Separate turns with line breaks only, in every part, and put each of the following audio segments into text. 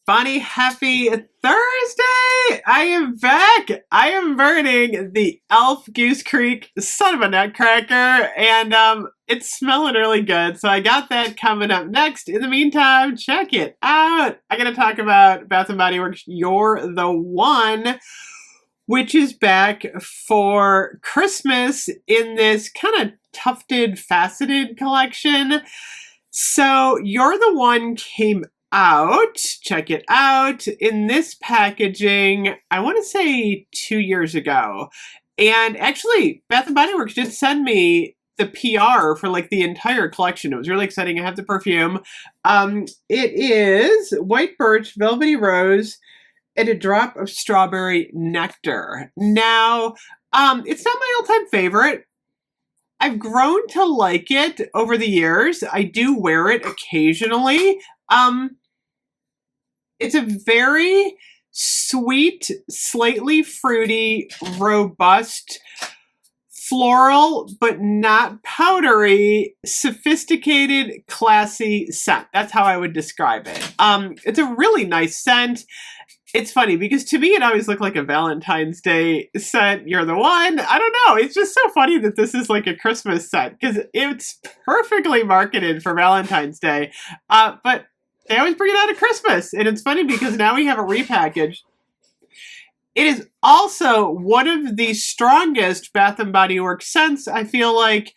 Bonnie, happy Thursday! I am back. I am burning the Elf Goose Creek son of a nutcracker, and it's smelling really good. So I got that coming up next. In the meantime, check it out. I'm gonna talk about Bath & Body Works You're the One, which is back for Christmas in this kind of tufted, faceted collection. So You're the One came out, check it out, in this packaging, I want to say 2 years ago. And actually, Bath & Body Works did send me the PR for like the entire collection. It was really exciting. I have the perfume. It is White Birch, Velvety Rose, and a drop of strawberry nectar. Now, it's not my all-time favorite. I've grown to like it over the years. I do wear it occasionally. It's a very sweet, slightly fruity, robust, floral, but not powdery, sophisticated, classy scent. That's how I would describe it. It's a really nice scent. It's funny because to me it always looked like a Valentine's Day scent. You're the one. I don't know. It's just so funny that this is like a Christmas scent because it's perfectly marketed for Valentine's Day. But they always bring it out at Christmas. And it's funny because now we have a repackaged. It is also one of the strongest Bath & Body Works scents, I feel like,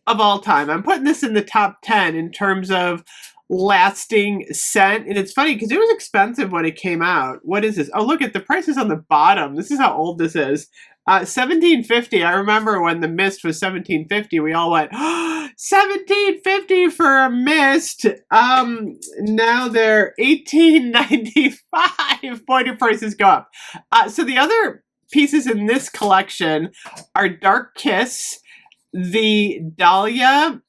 of all time. I'm putting this in the top 10 in terms of lasting scent. And it's funny because it was expensive when it came out. What is this? Oh, look at the prices on the bottom. This is how old this is. $17.50. I remember when the mist was $17.50, we all went, oh, $17.50 for a mist. Now they're $18.95. Boy, do prices go up. So the other pieces in this collection are Dark Kiss, the Dahlia,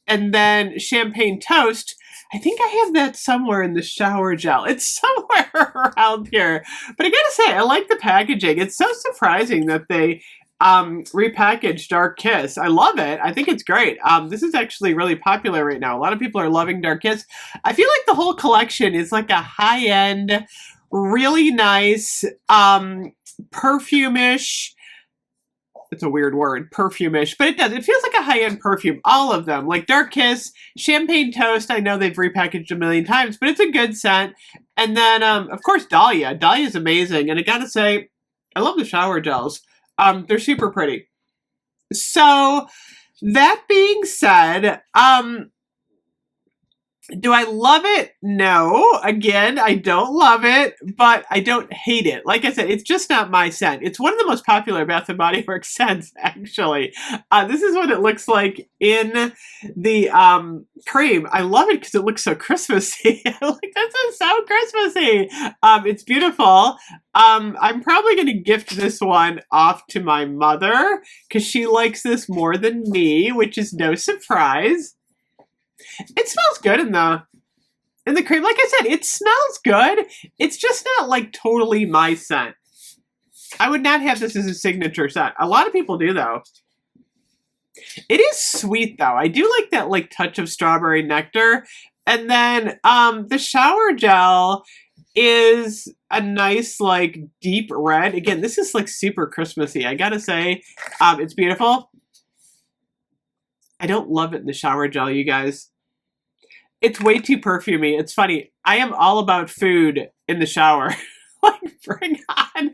and then Champagne Toast. I think I have that somewhere in the shower gel. It's somewhere around here. But I gotta say, I like the packaging. It's so surprising that they repackaged Dark Kiss. I love it. I think it's great. This is actually really popular right now. A lot of people are loving Dark Kiss. I feel like the whole collection is like a high-end, really nice, perfume-ish. It's a weird word, perfume-ish, but it does. It feels like a high-end perfume, all of them. Like Dark Kiss, Champagne Toast, I know they've repackaged a million times, but it's a good scent. And then, of course, Dahlia. Dahlia is amazing, and I gotta say, I love the shower gels. They're super pretty. So, that being said, do I love it? No. Again, I don't love it, but I don't hate it. Like I said, it's just not my scent. It's one of the most popular Bath & Body Works scents, actually. This is what it looks like in the cream. I love it because it looks so Christmassy. Like, this is so Christmassy. It's beautiful. I'm probably going to gift this one off to my mother because she likes this more than me, which is no surprise. It smells good in the cream. Like I said, it smells good. It's just not like totally my scent. I would not have this as a signature scent. A lot of people do though. It is sweet though. I do like that like touch of strawberry nectar. And then the shower gel is a nice like deep red. Again, this is like super Christmassy. I gotta say, it's beautiful. I don't love it in the shower gel, you guys. It's way too perfumey. It's funny. I am all about food in the shower. Like, bring on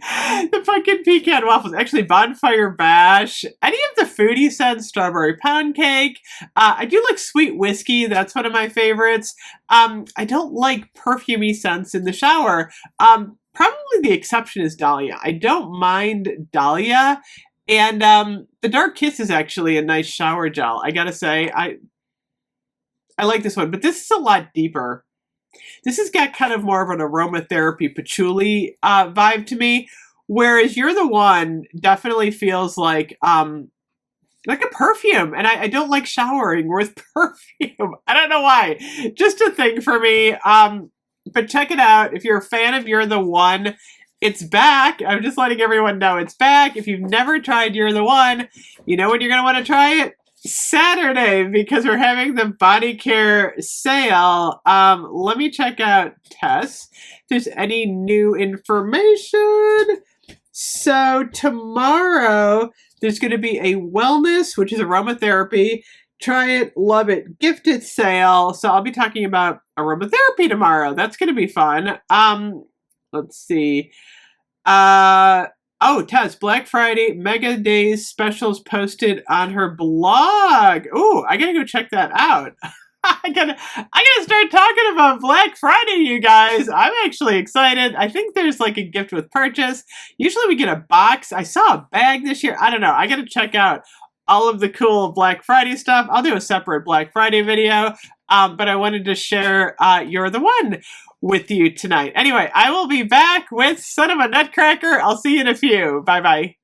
the fucking pecan waffles. Actually, Bonfire Bash. Any of the foodie scents, Strawberry Pound Cake. I do like sweet whiskey. That's one of my favorites. I don't like perfumey scents in the shower. Probably the exception is Dahlia. I don't mind Dahlia. And the Dark Kiss is actually a nice shower gel. I gotta say, I like this one, but this is a lot deeper. This has got kind of more of an aromatherapy patchouli vibe to me, whereas You're the One definitely feels like a perfume, and I don't like showering with perfume. I don't know why. Just a thing for me. But check it out. If you're a fan of You're the One, it's back. I'm just letting everyone know it's back. If you've never tried You're the One, you know when you're going to want to try it? Saturday, because we're having the body care sale. Let me check out Tess if there's any new information. So tomorrow there's going to be a wellness, which is aromatherapy. Try it, love it, gift it sale. So I'll be talking about aromatherapy tomorrow. That's going to be fun. Let's see. Oh, Tess, Black Friday Mega Days specials posted on her blog. Ooh, I gotta go check that out. I gotta start talking about Black Friday, you guys. I'm actually excited. I think there's like a gift with purchase. Usually we get a box. I saw a bag this year. I don't know. I gotta check out all of the cool Black Friday stuff. I'll do a separate Black Friday video. But I wanted to share You're the One with you tonight. Anyway, I will be back with Son of a Nutcracker. I'll see you in a few. Bye-bye.